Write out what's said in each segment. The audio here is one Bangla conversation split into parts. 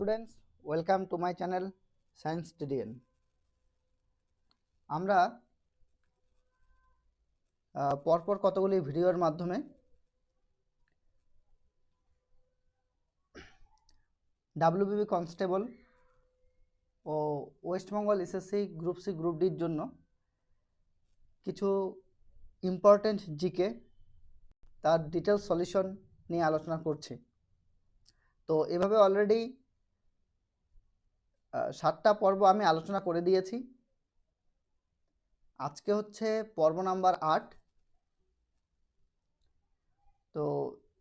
Students, welcome to my channel science TDN. আমরা পরপর কতগুলি ভিডিওর মাধ্যমে ডাব্লিউবিপি কনস্টেবল ও West Bengal SSC group C group ডির জন্য কিছু ইম্পর্টেন্ট জিকে তার ডিটেলস সলিউশন নিয়ে আলোচনা করছি। তো এভাবে অলরেডি 7টা পর্ব আমি আলোচনা করে দিয়েছি। আজকে হচ্ছে পর্ব নাম্বার 8। তো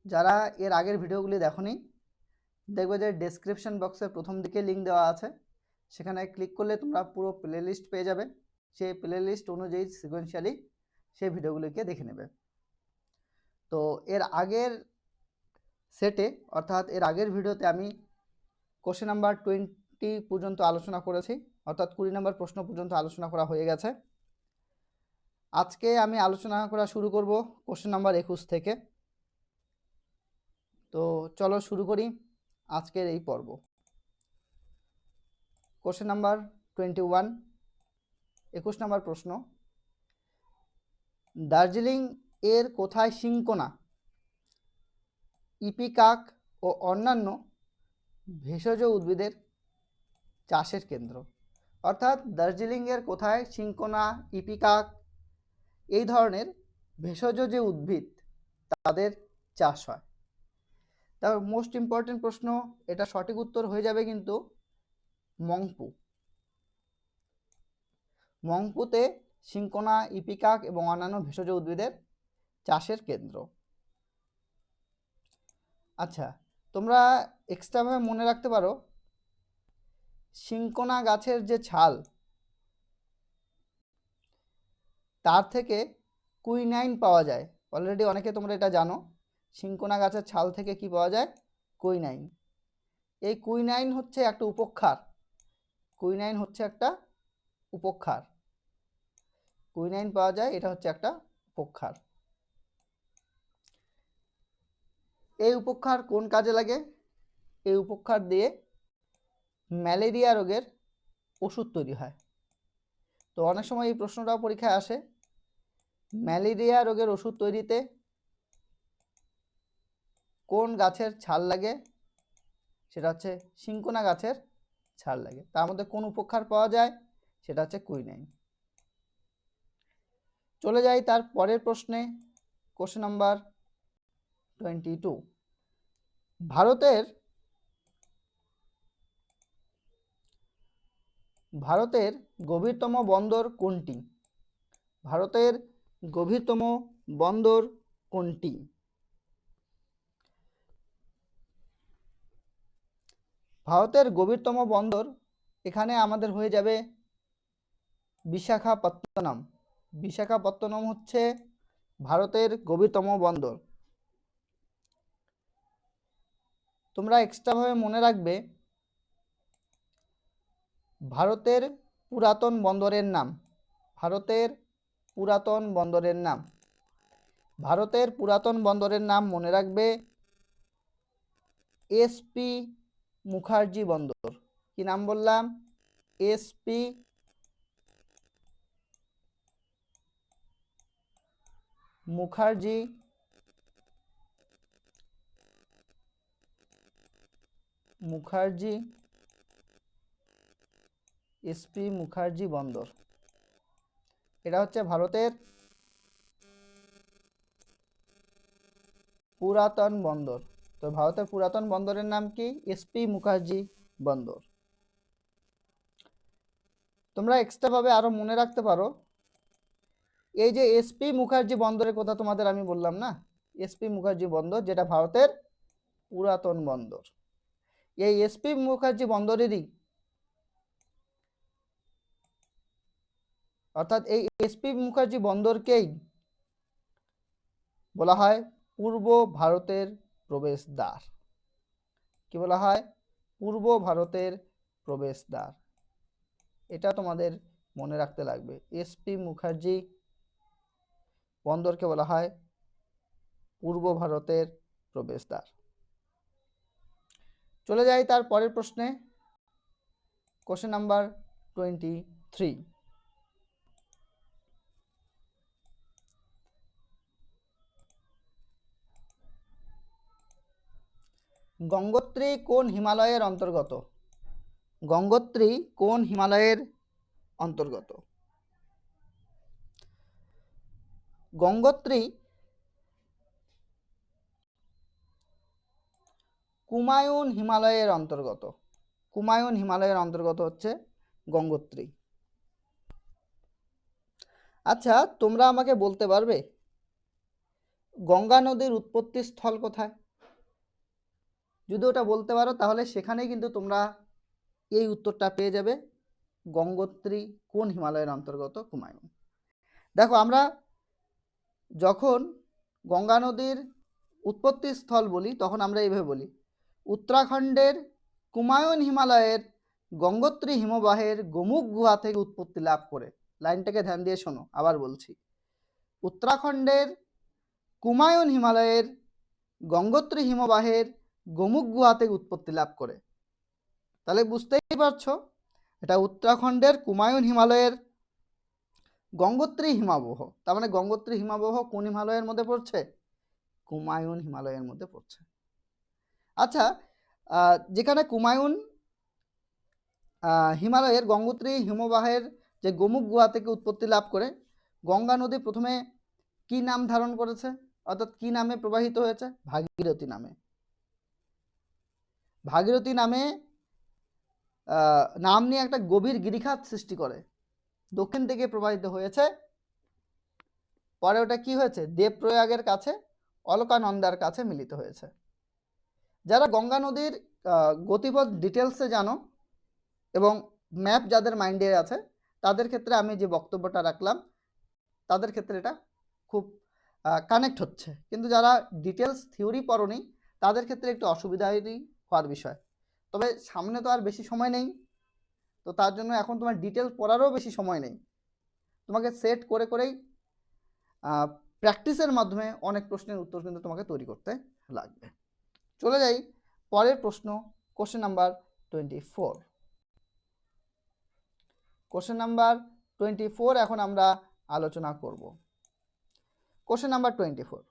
যারা এর আগের ভিডিওগুলি দেখোনি, দেখবে যে ডেসক্রিপশন বক্সের প্রথম দিকে লিঙ্ক দেওয়া আছে, সেখানে ক্লিক করলে তোমরা পুরো প্লেলিস্ট পেয়ে যাবে। সেই প্লেলিস্ট অনুযায়ী সিকোয়েন্সিয়ালি সেই ভিডিওগুলিকে দেখে নেবে। তো এর আগের সেটে অর্থাৎ এর আগের ভিডিওতে আমি কোশ্চেন নাম্বার 20 পর্যন্ত আলোচনা করেছি, অর্থাৎ 20 নম্বর প্রশ্ন পর্যন্ত আলোচনা করা হয়ে গেছে। আজকে আমি আলোচনা করা শুরু করব কোশ্চেন নাম্বার 21 থেকে। তো চলো শুরু করি আজকের এই পর্ব। কোশ্চেন নাম্বার 21, 21 নম্বর প্রশ্ন, দার্জিলিং এর কোথায় সিনকোনা, ইপিকাক ও অন্যান্য ভেষজ উদ্ভিদের চাষের কেন্দ্র? অর্থাৎ দার্জিলিং এর কোথায় সিনকোনা, ইপিকাক এই ধরনের ভেষজ যে উদ্ভিদ তাদের চাষ হয়? তার মোস্ট ইম্পর্টেন্ট প্রশ্ন, এটা সঠিক উত্তর হয়ে যাবে কিন্তু মংপু। মংপুতে সিনকোনা, ইপিকাক এবং অন্যান্য ভেষজ উদ্ভিদের চাষের কেন্দ্র। আচ্ছা, তোমরা এক্সট্রাভাবে মনে রাখতে পারো, সিনকোনা গাছের যে ছাল তার থেকে কুইনাইন পাওয়া যায়। অলরেডি অনেকে তোমরা এটা জানো, সিনকোনা গাছের ছাল থেকে কি পাওয়া যায়? কুইনাইন। এই কুইনাইন হচ্ছে একটা উপক্ষার। কুইনাইন হচ্ছে একটা উপক্ষার। কুইনাইন পাওয়া যায়, এটা হচ্ছে একটা উপক্ষার। এই উপক্ষার কোন কাজে লাগে? এই উপক্ষার দিয়ে ম্যালেরিয়া রোগের ওষুধ তৈরি হয়। তো অনেক সময় এই প্রশ্নটাও পরীক্ষায় আসে, ম্যালেরিয়া রোগের ওষুধ তৈরিতে কোন গাছের ছাল লাগে? সেটা হচ্ছে সিনকোনা গাছের ছাল লাগে। তার মধ্যে কোন উপক্ষার পাওয়া যায়? সেটা হচ্ছে কুইনাইন। চলে যাই তার পরের প্রশ্নে, কোশ্চেন নাম্বার 22। ভারতের গভীরতম বন্দর কোনটি? ভারতের গভীরতম বন্দর কোনটি? ভারতের গভীরতম বন্দর এখানে আমাদের হয়ে যাবে বিশাখাপত্তনম। বিশাখাপত্তনম হচ্ছে ভারতের গভীরতম বন্দর। তোমরা এক্সট্রাভাবে মনে রাখবে, ভারতের পুরাতন বন্দরের নাম। ভারতের পুরাতন বন্দরের নাম। ভারতের পুরাতন বন্দরের নাম মনে রাখবে এসপি মুখার্জি বন্দর। কি নাম বললাম? এসপি মুখার্জি এসপি মুখার্জি বন্দর। এটা হচ্ছে ভারতের পুরাতন বন্দর। তো ভারতের পুরাতন বন্দরের নাম কি? এসপি মুখার্জি বন্দর। তোমরা এক্সট্রাভাবে আরো মনে রাখতে পারো, এই যে এসপি মুখার্জি বন্দরের কথা তোমাদের আমি বললাম না, এসপি মুখার্জি বন্দর যেটা ভারতের পুরাতন বন্দর, এই এসপি মুখার্জি বন্দরেরই, অর্থাৎ এই এসপি মুখার্জি বন্দরকেই বলা হয় পূর্ব ভারতের প্রবেশদ্বার। কি বলা হয়? পূর্ব ভারতের প্রবেশদ্বার। এটা তোমাদের মনে রাখতে লাগবে, এসপি মুখার্জি বন্দরকে বলা হয় পূর্ব ভারতের প্রবেশদ্বার। চলে যাই তার পরের প্রশ্নে, কোশ্চেন নাম্বার 23। গঙ্গোত্রী কোন হিমালয়ের অন্তর্গত? গঙ্গোত্রী কোন হিমালয়ের অন্তর্গত? গঙ্গোত্রী কুমায়ুন হিমালয়ের অন্তর্গত। কুমায়ুন হিমালয়ের অন্তর্গত হচ্ছে গঙ্গোত্রী। আচ্ছা, তোমরা আমাকে বলতে পারবে গঙ্গা নদীর উৎপত্তি স্থল কোথায়? যদি ওটা বলতে পারো তাহলে সেখানেই কিন্তু তোমরা এই উত্তরটা পেয়ে যাবে, গঙ্গোত্রী কোন হিমালয়ের অন্তর্গত? কুমায়ুন। দেখো, আমরা যখন গঙ্গা নদীর উৎপত্তি স্থল বলি তখন আমরা এইভাবে বলি, উত্তরাখণ্ডের কুমায়ুন হিমালয়ের গঙ্গোত্রী হিমবাহের গোমুখ গুহা থেকে উৎপত্তি লাভ করে। লাইনটাকে ধ্যান দিয়ে শোনো, আবার বলছি, উত্তরাখণ্ডের কুমায়ুন হিমালয়ের গঙ্গোত্রী হিমবাহের গোমুখ গুহা থেকে উৎপত্তি লাভ করে। তাহলে বুঝতেই পারছো, এটা উত্তরাখণ্ডের কুমায়ুন হিমালয়ের গঙ্গোত্রী হিমবাহ। তার মানে গঙ্গোত্রী হিমবাহ কোন হিমালয়ের মধ্যে পড়ছে? কুমায়ুন হিমালয়ের মধ্যে পড়ছে। আচ্ছা, যেখানে কুমায়ুন হিমালয়ের গঙ্গোত্রী হিমবাহের যে গোমুখ গুহা থেকে উৎপত্তি লাভ করে, গঙ্গা নদী প্রথমে কি নাম ধারণ করেছে, অর্থাৎ কি নামে প্রবাহিত হয়েছে? ভাগীরথী নামে। ভাগীরথী নামে নাম নিয়ে একটা গভীর গিরিখাত সৃষ্টি করে, দক্ষিণ থেকে প্রবাহিত হয়েছে। পরে ওটা কি হয়েছে? দেবপ্রয়াগের কাছে অলকানন্দার কাছে মিলিত হয়েছে। যারা গঙ্গা নদীর গতিপথ ডিটেলসে জানো এবং ম্যাপ যাদের মাইন্ডে আছে, তাদের ক্ষেত্রে আমি যে বক্তব্যটা রাখলাম তাদের ক্ষেত্রে এটা খুব কানেক্ট হচ্ছে। কিন্তু যারা ডিটেলস থিওরি পড়নি তাদের ক্ষেত্রে একটু অসুবিধারই হওয়ার বিষয়। তবে সামনে তো আর বেশি সময় নেই, তো তার জন্য এখন তোমার ডিটেলস পড়ারও বেশি সময় নেই। তোমাকে সেট করে করেই প্র্যাকটিসের মাধ্যমে অনেক প্রশ্নের উত্তর কিন্তু তোমাকে তৈরি করতে লাগবে। চলে যাই পরের প্রশ্ন, কোশ্চেন নাম্বার 24। কোশ্চেন নাম্বার 24 এখন আমরা আলোচনা করব। কোশ্চেন নাম্বার 24,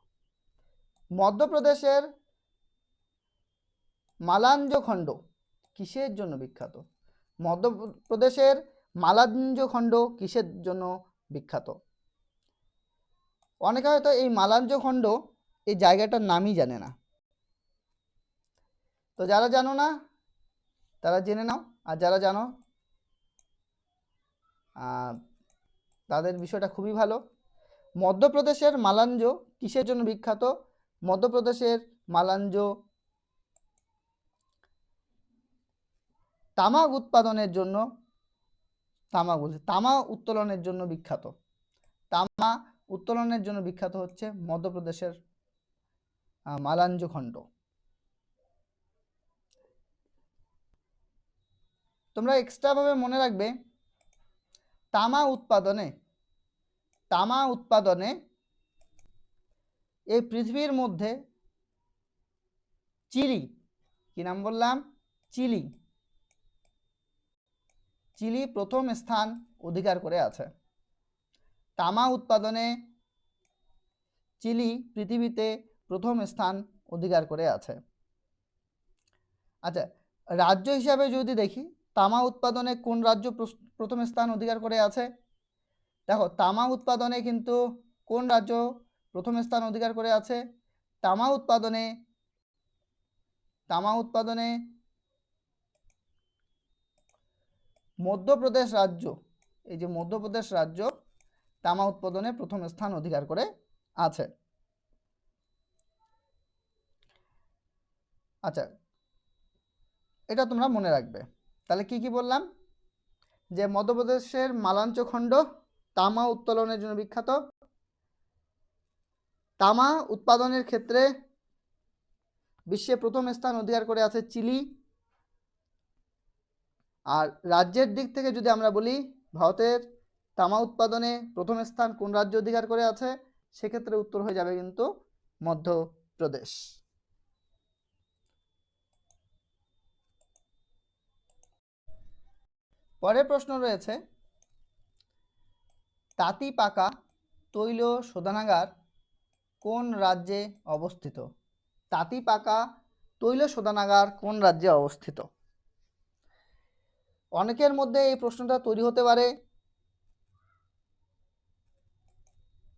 মধ্যপ্রদেশের মালাঞ্জ খণ্ড কিসের জন্য বিখ্যাত? মধ্যপ্রদেশের মালাঞ্জ খণ্ড কিসের জন্য বিখ্যাত? অনেকে হয়তো এই মালাঞ্জ খণ্ড এই জায়গাটার নামই জানে না। তো যারা জানো না তারা জেনে নাও, আর যারা জানো তাদের বিষয়টা খুবই ভালো। মধ্যপ্রদেশের মালাঞ্জ কিসের জন্য বিখ্যাত? মধ্যপ্রদেশের মালাঞ্জ তামাক উৎপাদনের জন্য, তামা উত্তোলনের জন্য বিখ্যাত। তামা উত্তোলনের জন্য বিখ্যাত হচ্ছে মধ্যপ্রদেশের মালাঞ্জ খণ্ড। তোমরা এক্সট্রা ভাবে মনে রাখবে, তামা উৎপাদনে এই পৃথিবীর মধ্যে চিলি, কি নাম বললাম? চিলি প্রথম স্থান অধিকার করে আছে। তামা উৎপাদনে চিলি পৃথিবীতে প্রথম স্থান অধিকার করে আছে। আচ্ছা, রাজ্য হিসাবে যদি দেখি, তামা উৎপাদনে কোন রাজ্য প্রথম স্থান অধিকার করে আছে? দেখো, তামা উৎপাদনে কিন্তু কোন রাজ্য প্রথম স্থান অধিকার করে আছে? তামা উৎপাদনে মধ্যপ্রদেশ রাজ্য, এই যে মধ্যপ্রদেশ রাজ্য তামা উৎপাদনে প্রথম স্থান অধিকার করে আছে। আচ্ছা, এটা তোমরা মনে রাখবে। তাহলে কি কি বললাম? যে মধ্যপ্রদেশের মালাঞ্চ খণ্ড তামা উত্তোলনের জন্য বিখ্যাত, তামা উৎপাদনের ক্ষেত্রে বিশ্বে প্রথম স্থান অধিকার করে আছে চিলি। আর রাজ্যের দিক থেকে যদি আমরা বলি, ভারতের তামা উৎপাদনে প্রথম স্থান কোন রাজ্য অধিকার করে আছে? সেক্ষেত্রে উত্তর হয়ে যাবে কিন্তু মধ্যপ্রদেশ। পরের প্রশ্ন রয়েছে, তাঁতিপাকা তৈল শোধনাগার কোন রাজ্যে অবস্থিত? তাঁতিপাকা তৈল শোধনাগার কোন রাজ্যে অবস্থিত? অনেকের মধ্যে এই প্রশ্নটা তৈরি হতে পারে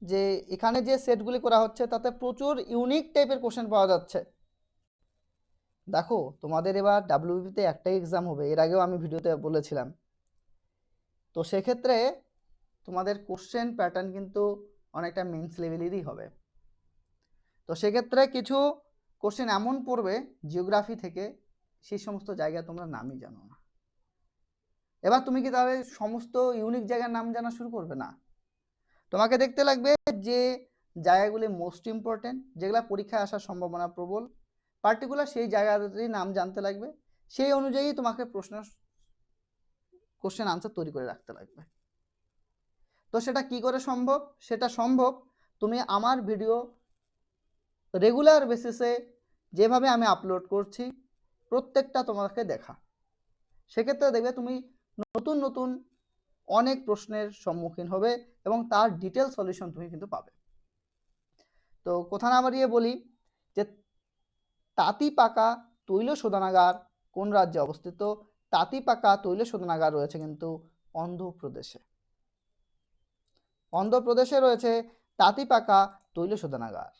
যে এখানে যে সেটগুলি করা হচ্ছে তাতে প্রচুর ইউনিক টাইপের কোশ্চেন পাওয়া যাচ্ছে। দেখো, তোমাদের এবার ডাব্লিউবিপিতে একটাই এক্সাম হবে, এর আগেও আমি ভিডিওতে বলেছিলাম। তো সেক্ষেত্রে তোমাদের কোশ্চেন প্যাটার্ন কিন্তু অনেকটা মেন্স লেভেলেরই হবে। তো সেক্ষেত্রে কিছু কোশ্চেন এমন পড়বে জিওগ্রাফি থেকে, সেই সমস্ত জায়গা তোমরা নামই জানো না। এবার তুমি কি তাহলে সমস্ত ইউনিক জায়গার নাম জানা শুরু করবে? না, তোমাকে দেখতে লাগবে যে জায়গাগুলি মোস্ট ইম্পর্টেন্ট, যেগুলো পরীক্ষায় আসার সম্ভাবনা প্রবল, পার্টিকুলার সেই জায়গাটির নাম জানতে লাগবে, সেই অনুযায়ী তোমাকে কোশ্চেন আনসার তৈরি করে রাখতে লাগবে। তো সেটা কি করে সম্ভব? সেটা সম্ভব তুমি আমার ভিডিও রেগুলার বেসিসে যেভাবে আমি আপলোড করছি প্রত্যেকটা তোমাকে দেখা, সেক্ষেত্রে দেখবে তুমি নতুন নতুন অনেক প্রশ্নের সম্মুখীন হবে এবং তার ডিটেল সলিউশন তুমি কিন্তু পাবে। তো কথা না বাড়িয়ে বলি যে তাঁতিপাকা তৈল শোধনাগার কোন রাজ্যে অবস্থিত? তাঁতিপাকা তৈল শোধনাগার রয়েছে কিন্তু অন্ধ্রপ্রদেশে। অন্ধ্রপ্রদেশে রয়েছে তাঁতিপাকা তৈল শোধনাগার।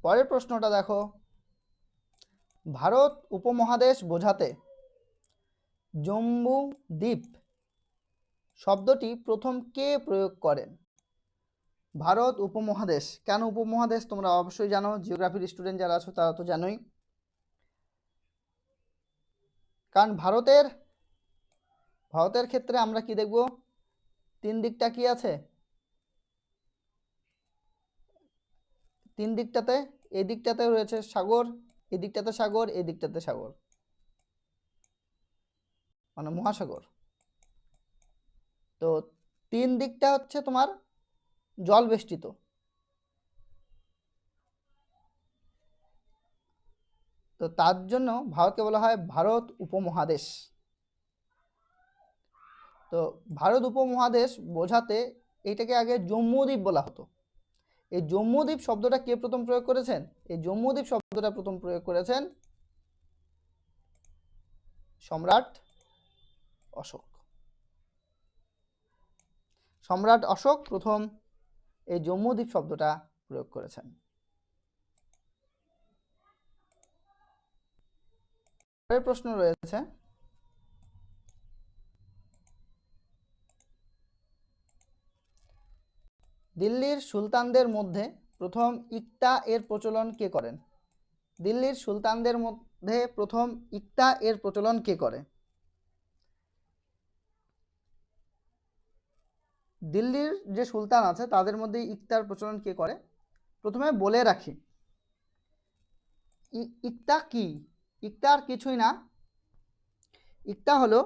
পরের প্রশ্নটা দেখো, ভারত উপমহাদেশ বোঝাতে জম্বু দ্বীপ শব্দটি প্রথম কে প্রয়োগ করেন? ভারত উপমহাদেশ, কেন উপমহাদেশ তোমরা অবশ্যই জানো, জিওগ্রাফির স্টুডেন্ট যারা আছো তারা তো জানোই। কারণ ভারতের ক্ষেত্রে আমরা কি দেখব, তিন দিকটা কি আছে, তিন দিকটাতে, এই দিকটাতে রয়েছে সাগর, এই দিকটাতে সাগর, এই দিকটাতে সাগর, মানে মহাসাগর। তো তিন দিকটা হচ্ছে তোমার জল বেষ্টিত। তো তার জন্য ভারতকে বলা হয় ভারত উপমহাদেশ। তো ভারত উপমহাদেশ বোঝাতে এটাকে আগে জম্মুদ্বীপ বলা হতো। এই জম্মুদ্বীপ শব্দটা কে প্রথম প্রয়োগ করেছেন? এই জম্মুদ্বীপ শব্দটা প্রথম প্রয়োগ করেছেন সম্রাট অশোক। সম্রাট অশোক প্রথম এই জম্মুদ্বীপ শব্দটা প্রয়োগ করেছেন। পরের প্রশ্ন রয়েছে, দিল্লির সুলতানদের মধ্যে প্রথম ইক্তা এর প্রচলন কে করেন? দিল্লির সুলতানদের মধ্যে প্রথম ইক্তা এর প্রচলন কে করে? দিল্লির যে সুলতান আছে তাদের মধ্যে ইক্তার প্রচলন কে করে? প্রথমে বলে রাখি, ইক্তা কি? ইক্তা আর কিছুই না, ইক্তা হলো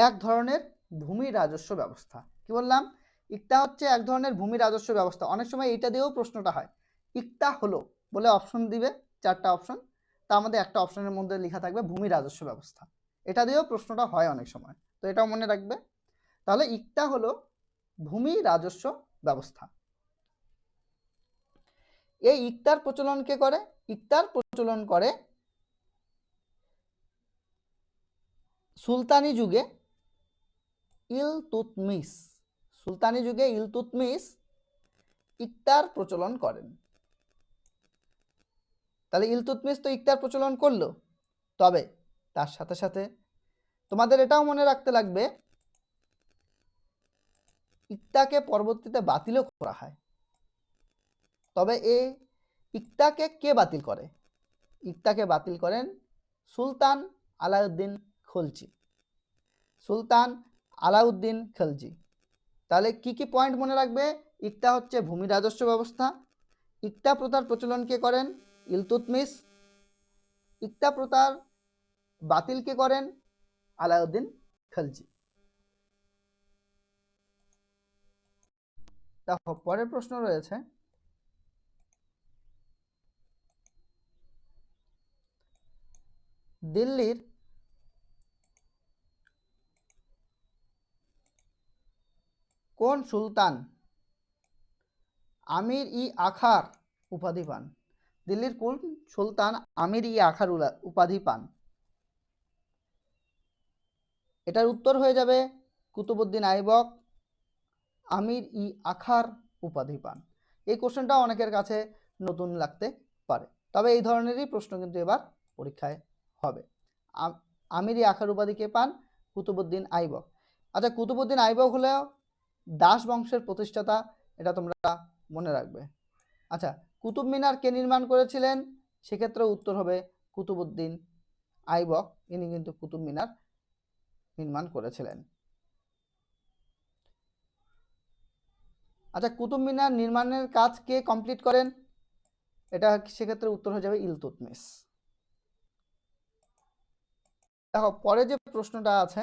এক ধরনের ভূমি রাজস্ব ব্যবস্থা। কি বললাম? ইক্তা হচ্ছে এক ধরনের ভূমি রাজস্ব ব্যবস্থা। অনেক সময় এটা দিয়েও প্রশ্নটা হয়, ইক্তা হলো বলে অপশন দিবে, চারটা অপশন, তার মধ্যে একটা অপশনের মধ্যে লেখা থাকবে ভূমি রাজস্ব ব্যবস্থা। এটা দিয়েও প্রশ্নটা হয় অনেক সময়, তো এটাও মনে রাখবে। তাহলে ইক্তা হলো ভূমি রাজস্ব ব্যবস্থা। এই ইক্তার প্রচলন কে করে? ইক্তার প্রচলন করে সুলতানি যুগে ইলতুৎমিশ। সুলতানি যুগে ইলতুৎমিশ ইক্তার প্রচলন করেন। তাহলে ইলতুৎমিশ তো ইক্তার প্রচলন করলো, তবে তার সাথে সাথে তোমাদের এটাও মনে রাখতে লাগবে ইক্তাকে পরবর্তীতে বাতিলও করা হয়। তবে এই ইক্তাকে কে বাতিল করে? ইক্তাকে বাতিল করেন সুলতান আলাউদ্দিন খলজি। সুলতান আলাউদ্দিন খলজি। তাহলে কি কি পয়েন্ট মনে রাখবে? ইক্তা হচ্ছে ভূমি রাজস্ব ব্যবস্থা, ইক্তা প্রথার প্রচলন কে করেন? ইলতুৎমিশ। ইক্তা প্রথার বাতিল কে করেন? আলাউদ্দিন খলজি। দেখো পরের প্রশ্ন রয়েছে, দিল্লির কোন সুলতান আমির ই আখার উপাধি পান? দিল্লির কোন সুলতান আমির ই আখার উপাধি পান? এটার উত্তর হয়ে যাবে কুতুবউদ্দিন আইবক আমির ই আখার উপাধি পান। এই কোশ্চেনটা অনেকের কাছে নতুন লাগতে পারে, তবে এই ধরনেরই প্রশ্ন কিন্তু এবার পরীক্ষায় হবে। আমির ই আখার উপাধি কে পান? কুতুবউদ্দিন আইবক। আচ্ছা, কুতুবউদ্দিন আইবক হলেও দাস বংশের প্রতিষ্ঠাতা, এটা তোমরা মনে রাখবে। আচ্ছা, কুতুব মিনার কে নির্মাণ করেছিলেন? সেক্ষেত্রে উত্তর হবে কুতুবউদ্দিন আইবক, ইনি কিন্তু কুতুব মিনার নির্মাণ করেছিলেন। আচ্ছা, কুতুব মিনার নির্মাণের কাজ কে কমপ্লিট করেন? এটা সেক্ষেত্রে উত্তর হয়ে যাবে ইলতুৎমিশ। দেখো পরে যে প্রশ্নটা আছে,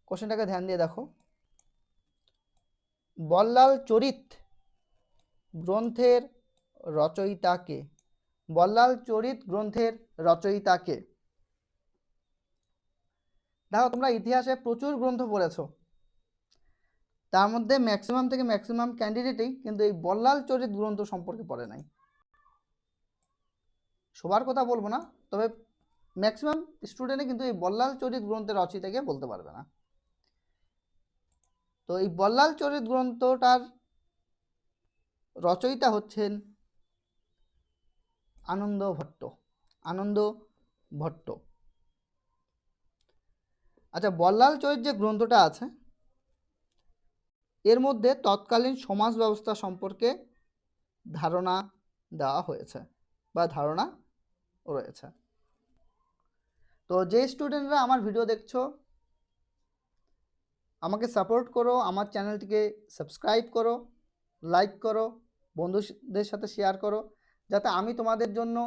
কোশ্চেনটাকে ধ্যান দিয়ে দেখো। বল্লাল চরিত গ্রন্থের রচয়িতা কে? বল্লাল চরিত গ্রন্থের রচয়িতা কে? দেখো তোমরা ইতিহাসে প্রচুর গ্রন্থ পড়েছো, তার মধ্যে ম্যাক্সিমাম থেকে ম্যাক্সিমাম ক্যান্ডিডেটই কিন্তু এই বল্লাল চরিত গ্রন্থ সম্পর্কে পড়ে নাই। সবার কথা বলবো না, তবে ম্যাক্সিমাম স্টুডেন্টে কিন্তু এই বল্লাল চরিত গ্রন্থের রচয়িতাকে বলতে পারবে না। তো এই বল্লাল চরিত গ্রন্থটার রচয়িতা হচ্ছেন আনন্দ ভট্ট। আনন্দ ভট্ট। আচ্ছা, বল্লাল চরিত যে গ্রন্থটা আছে, এর মধ্যে তৎকালীন সমাজ ব্যবস্থা সম্পর্কে ধারণা দেওয়া হয়েছে বা ধারণা রয়েছে। তো যে স্টুডেন্টরা আমার ভিডিও দেখছো, আমাকে সাপোর্ট করো, আমার চ্যানেলটিকে সাবস্ক্রাইব করো, লাইক করো, বন্ধুদের সাথে শেয়ার করো, যাতে আমি তোমাদের জন্য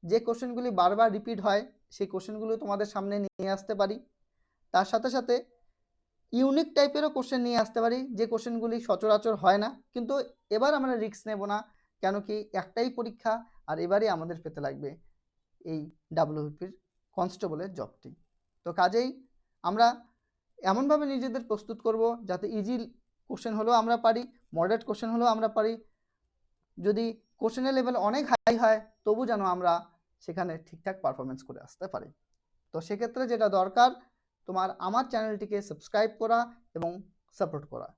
যে কোশ্চেনগুলি বারবার রিপিট হয় সেই কোশ্চেনগুলো তোমাদের সামনে নিয়ে আসতে পারি। তার সাথে সাথে ইউনিক টাইপেরও কোশ্চেন নিয়ে আসতে পারি, যে কোশ্চেনগুলি সচরাচর হয় না। কিন্তু এবার আমরা রিস্ক নেব না, কেন কি একটাই পরীক্ষা, আর এবারই আমাদের পেতে লাগবে এই ডাব্লিউবিপির কনস্টেবলের জবটি। তো কাজেই আমরা এমনভাবে নিজেদের প্রস্তুত করব যাতে ইজি কোশ্চেন হলেও আমরা পারি, মডারেট কোশ্চেন হলেও আমরা পারি। যদি কোশ্চেনের লেভেল অনেক হাই হয় তবু যেন আমরা সেখানে ঠিকঠাক পারফরমেন্স করে আসতে পারি। তো সেক্ষেত্রে যেটা দরকার, তোমার আমার চ্যানেলটিকে সাবস্ক্রাইব করা এবং সাপোর্ট করা।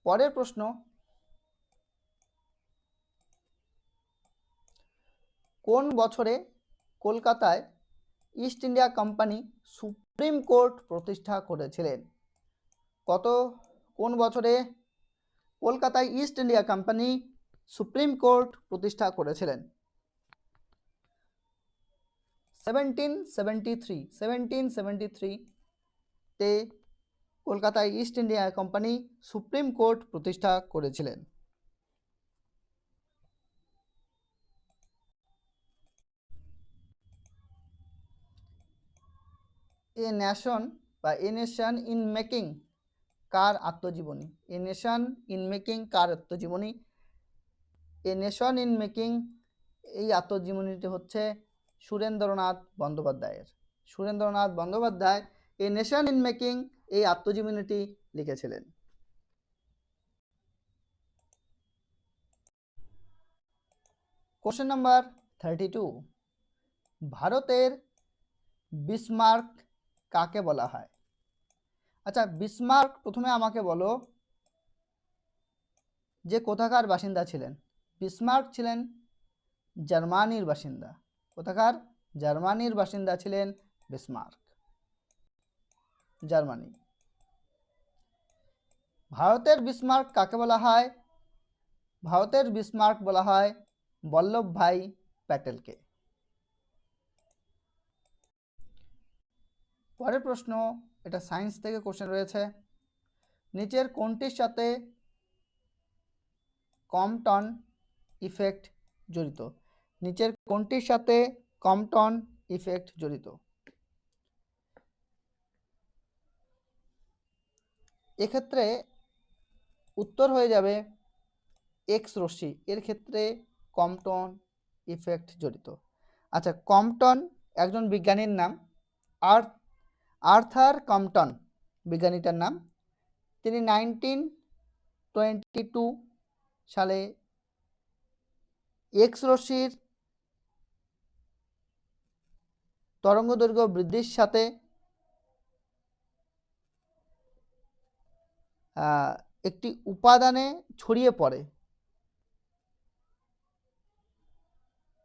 পরের প্রশ্ন, কোন বছরে কলকাতায় east India company supreme court প্রতিষ্ঠা করেছিলেন? কোন বছরে কলকাতায় east India company supreme court প্রতিষ্ঠা করেছিলেন? 1773 তে কলকাতায় east India company supreme court প্রতিষ্ঠা করেছিলেন। এ নেশন বা এ নেশন ইন মেকিং কার আত্মজীবনী? এ নেশন ইন মেকিং কার আত্মজীবনী? এ নেশন ইন মেকিং এই আত্মজীবনীটি হচ্ছে সুরেন্দ্রনাথ বন্দ্যোপাধ্যায়ের। Surendranath Bandyopadhyay a nation in making এই আত্মজীবনীটি লিখেছিলেন। কোশ্চেন নাম্বার 32, ভারতের বিসমার্ক কাকে বলা হয়? আচ্ছা, বিসমার্ক প্রথমে আমাকে বলো যে কোথাকার বাসিন্দা ছিলেন? বিসমার্ক ছিলেন জার্মানির বাসিন্দা। কোথাকার? জার্মানির বাসিন্দা ছিলেন বিসমার্ক, জার্মানি। ভারতের বিসমার্ক কাকে বলা হয়? ভারতের বিসমার্ক বলা হয় বল্লভভাই প্যাটেলকে। পরের প্রশ্ন, এটা সায়েন্স থেকে কোশ্চেন রয়েছে, নিচের কোনটির সাথে কম্পটন ইফেক্ট জড়িত? নিচের কোনটির সাথে কম্পটন ইফেক্ট জড়িত? এক্ষেত্রে উত্তর হয়ে যাবে এক্স রশ্মি, এর ক্ষেত্রে কম্পটন ইফেক্ট জড়িত। আচ্ছা, কম্পটন একজন বিজ্ঞানীর নাম, আর্থার কম্পটন বিজ্ঞানীটার নাম। তিনি 1922 সালে এক্স রশ্মির তরঙ্গদৈর্ঘ্য বৃদ্ধির সাথে একটি উপাদানে ছড়িয়ে পড়ে,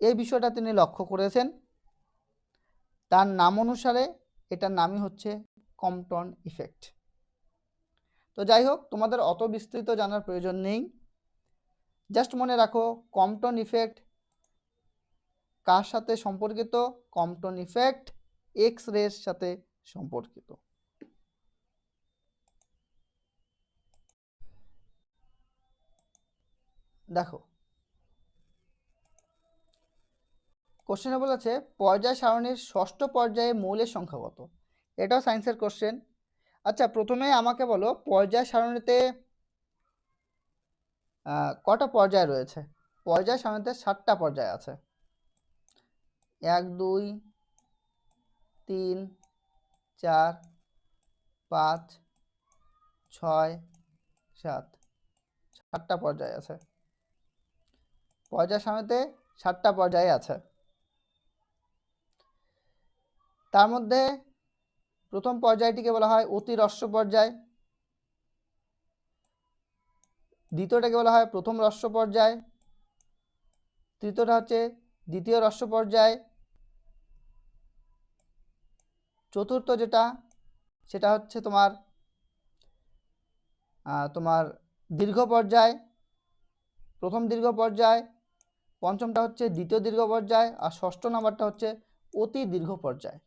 এই বিষয়টা তিনি লক্ষ্য করেছেন। তার নাম অনুসারে এটার নামই হচ্ছে কম্পটন ইফেক্ট। তো যাই হোক, তোমাদের অত বিস্তৃত জানার প্রয়োজন নেই, জাস্ট মনে রাখো কম্পটন ইফেক্ট কার সাথে সম্পর্কিত? কম্পটন ইফেক্ট এক্স রের সাথে সম্পর্কিত। দেখো কোশ্চেনে বলেছে পর্যায় সারণীর ষষ্ঠ পর্যায়ে মৌলের সংখ্যা কত? এটাও সায়েন্সের কোশ্চেন। আচ্ছা, প্রথমে আমাকে বলো পর্যায় সারণীতে কটা পর্যায় রয়েছে? পর্যায় সারণীতে 7টা পর্যায় আছে। 1 2 3 4 5 6 7, 7টা পর্যায় আছে। পর্যায় সারণীতে 7টা পর্যায় আছে। তার মধ্যে প্রথম পর্যায়টিকে বলা হয় অতি হ্রস্ব পর্যায়, দ্বিতীয়টাকে বলা হয় প্রথম হ্রস্ব পর্যায়, তৃতীয়টা হচ্ছে দ্বিতীয় হ্রস্ব পর্যায়, চতুর্থ যেটা সেটা হচ্ছে তোমার দীর্ঘ পর্যায়, প্রথম দীর্ঘ পর্যায়, পঞ্চমটা হচ্ছে দ্বিতীয় দীর্ঘ পর্যায়, আর ষষ্ঠ নাম্বারটা হচ্ছে অতি দীর্ঘ পর্যায়।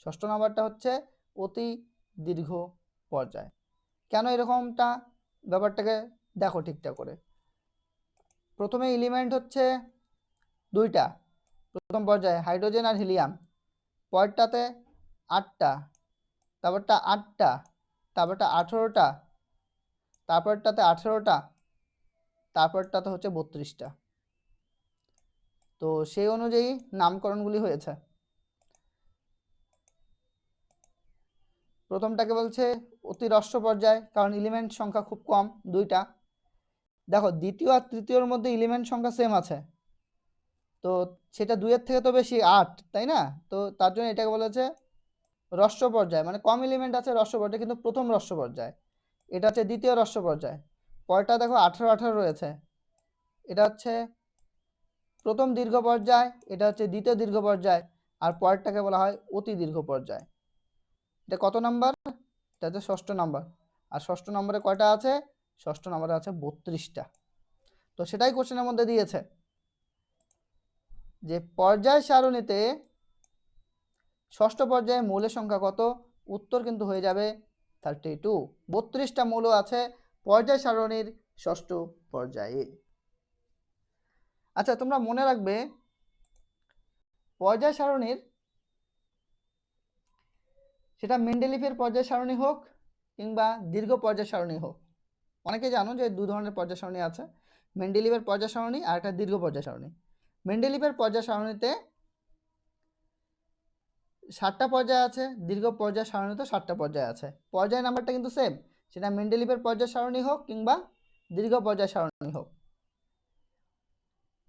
ষষ্ঠ নাম্বারটা হচ্ছে অতি দীর্ঘ পর্যায়। কেন এরকমটা? ব্যাপারটাকে দেখো ঠিকঠাক করে। প্রথমে এলিমেন্ট হচ্ছে 2টা, প্রথম পর্যায়ে হাইড্রোজেন আর হিলিয়াম, পরেরটাতে 8টা, তারপরটা 8টা, তারপরটা 18টা, তারপরটাতে 18টা, তারপরটাতে হচ্ছে 32টা। তো সেই অনুযায়ী নামকরণগুলি হয়েছে। প্রথমটাকে বলছে অতি হ্রস্ব পর্যায়, কারণ এলিমেন্ট সংখ্যা খুব কম, 2টা। দেখো দ্বিতীয় আর তৃতীয়র মধ্যে এলিমেন্ট সংখ্যা সেম আছে, তো সেটা 2-এর থেকে তো বেশি 8, তাই না? তো তার জন্য এটাকে বলেছে হ্রস্ব পর্যায়, মানে কম এলিমেন্ট আছে হ্রস্ব পর্যায়, কিন্তু প্রথম হ্রস্ব পর্যায়। এটা হচ্ছে দ্বিতীয় হ্রস্ব পর্যায়। পরেরটা দেখো 18 রয়েছে, এটা হচ্ছে প্রথম দীর্ঘ পর্যায়, এটা হচ্ছে দ্বিতীয় দীর্ঘ পর্যায়, আর পরেরটাকে বলা হয় অতি দীর্ঘ পর্যায়। এটা কত নাম্বার? এটা হচ্ছে ষষ্ঠ নাম্বার। আর ষষ্ঠ নম্বরে কয়টা আছে? ষষ্ঠ নম্বরে আছে 32টা। তো সেটাই কোশ্চেনের মধ্যে দিয়েছে যে পর্যায় সারণীতে ষষ্ঠ পর্যায়ে মৌলের সংখ্যা কত? উত্তর কিন্তু হয়ে যাবে 32। 32টা মৌল আছে পর্যায় সারণীর ষষ্ঠ পর্যায়ে। আচ্ছা, তোমরা মনে রাখবে পর্যায় সারণীর, সেটা মেন্ডেলিভের পর্যায় সারণী হোক কিংবা দীর্ঘ পর্যায় সারণী হোক, অনেকে জানো যে 2 ধরনের পর্যায় সারণী আছে, মেন্ডেলিভের পর্যায় সারণী আর একটা দীর্ঘ পর্যায় সারণী। মেন্ডেলিভের পর্যায় সারণীতে 7টা পর্যায় আছে, দীর্ঘ পর্যায় সারণীতে 7টা পর্যায় আছে। পর্যায় নাম্বারটা কিন্তু সেম, সেটা মেন্ডেলিভের পর্যায় সারণী হোক কিংবা দীর্ঘ পর্যায় সারণী হোক।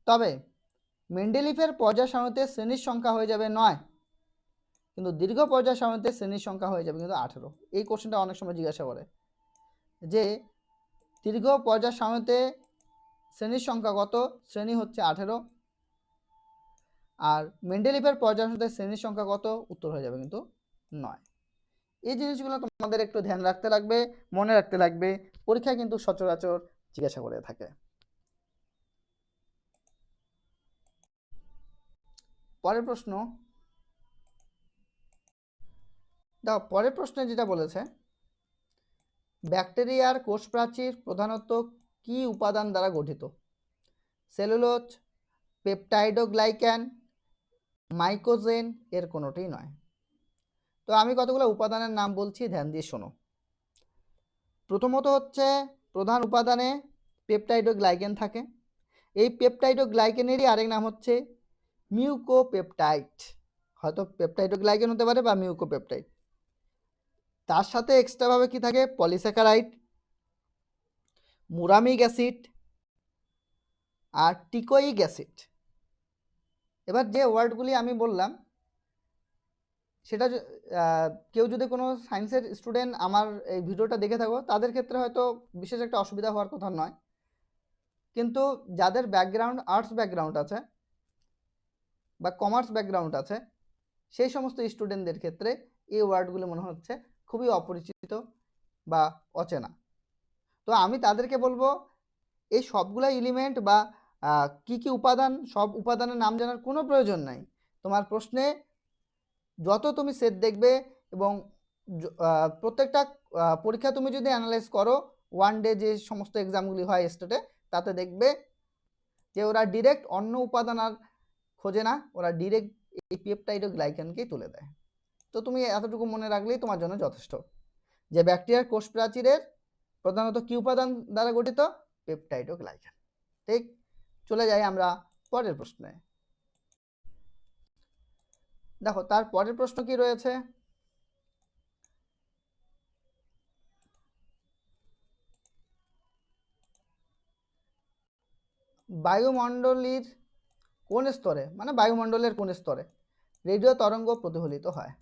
তবে মেন্ডেলিভের পর্যায় সারণীতে শ্রেণীর সংখ্যা হয়ে যাবে 9, কিন্তু দীর্ঘ পর্যায় সারণীতে শ্রেণীর সংখ্যা হয়ে যাবে কিন্তু 18। এই কোশ্চেনটা অনেক সময় জিজ্ঞাসা করে যে দীর্ঘ পর্যায় সারণীতে শ্রেণীর সংখ্যা কত? শ্রেণী হচ্ছে 18। আর মেন্ডেলিভের পর্যায় সারণীতে শ্রেণীর সংখ্যা কত? উত্তর হয়ে যাবে কিন্তু 9। এই জিনিসগুলো তোমাদের একটু ধ্যান রাখতে লাগবে, মনে রাখতে লাগবে, পরীক্ষায় কিন্তু সচরাচর জিজ্ঞাসা করে থাকে। পরের প্রশ্ন দেখো, পরের প্রশ্নে যেটা বলেছে ব্যাকটেরিয়ার কোষ প্রাচীর প্রধানত কি উপাদান দ্বারা গঠিত? সেলুলোজ, পেপটাইডোগ্লাইক্যান, মাইকোজেন এর কোনোটিই নয়। তো আমি কতগুলো উপাদানের নাম বলছি, ধ্যান দিয়ে শোনো। প্রথমত হচ্ছে প্রধান উপাদানে পেপটাইডোগ্লাইকেন থাকে। এই পেপটাইডোগ্লাইকেনেরই আরেক নাম হচ্ছে মিউকোপেপটাইড। হয়তো পেপটাইডোগ্লাইকেন হতে পারে বা মিউকোপেপটাইড। তার সাথে এক্সট্রাভাবে কি থাকে? পলিস্যাকারাইড, মুরামিক অ্যাসিড আর টিকোইক অ্যাসিড। এবার যে ওয়ার্ডগুলি আমি বললাম সেটা কেউ যদি কোনো সায়েন্সের স্টুডেন্ট আমার এই ভিডিওটা দেখে থাকো, তাদের ক্ষেত্রে হয়তো বিশেষ একটা অসুবিধা হওয়ার কথা নয়, কিন্তু যাদের ব্যাকগ্রাউন্ড আর্টস ব্যাকগ্রাউন্ড আছে বা কমার্স ব্যাকগ্রাউন্ড আছে, সেই সমস্ত স্টুডেন্টদের ক্ষেত্রে এই ওয়ার্ডগুলো মনে হচ্ছে খুবই অপরিচিত বা অচেনা। তো আমি তাদেরকে বলবো এই সবগুলো এলিমেন্ট বা কি কি উপাদান, সব উপাদানের নাম জানার কোনো প্রয়োজন নাই। তোমার প্রশ্নে যত তুমি সেট দেখবে এবং প্রত্যেকটা পরীক্ষা তুমি যদি অ্যানালাইজ করো, ওয়ান ডে যে সমস্ত এক্সামগুলি হয় স্টেটে, তাতে দেখবে যে ওরা ডিরেক্ট অন্য উপাদান আর খোঁজে না, ওরা ডিরেক্ট এই পেপটাইডোগ্লাইকেনকেই তুলে দেয়। তো তুমি এতটুকু মনে রাখলেই তোমার জন্য যথেষ্ট যে ব্যাকটেরিয়ার কোষ প্রাচীরের প্রধানত কি উপাদান দ্বারা গঠিত? পেপটাইডোগ্লাইকেন। ঠিক, চলে যাই আমরা পরের প্রশ্নে। দেখো তার পরের প্রশ্ন কি রয়েছে। বায়ুমণ্ডলীর কোন স্তরে, মানে বায়ুমণ্ডলের কোন স্তরে রেডিও তরঙ্গ প্রতিফলিত হয়?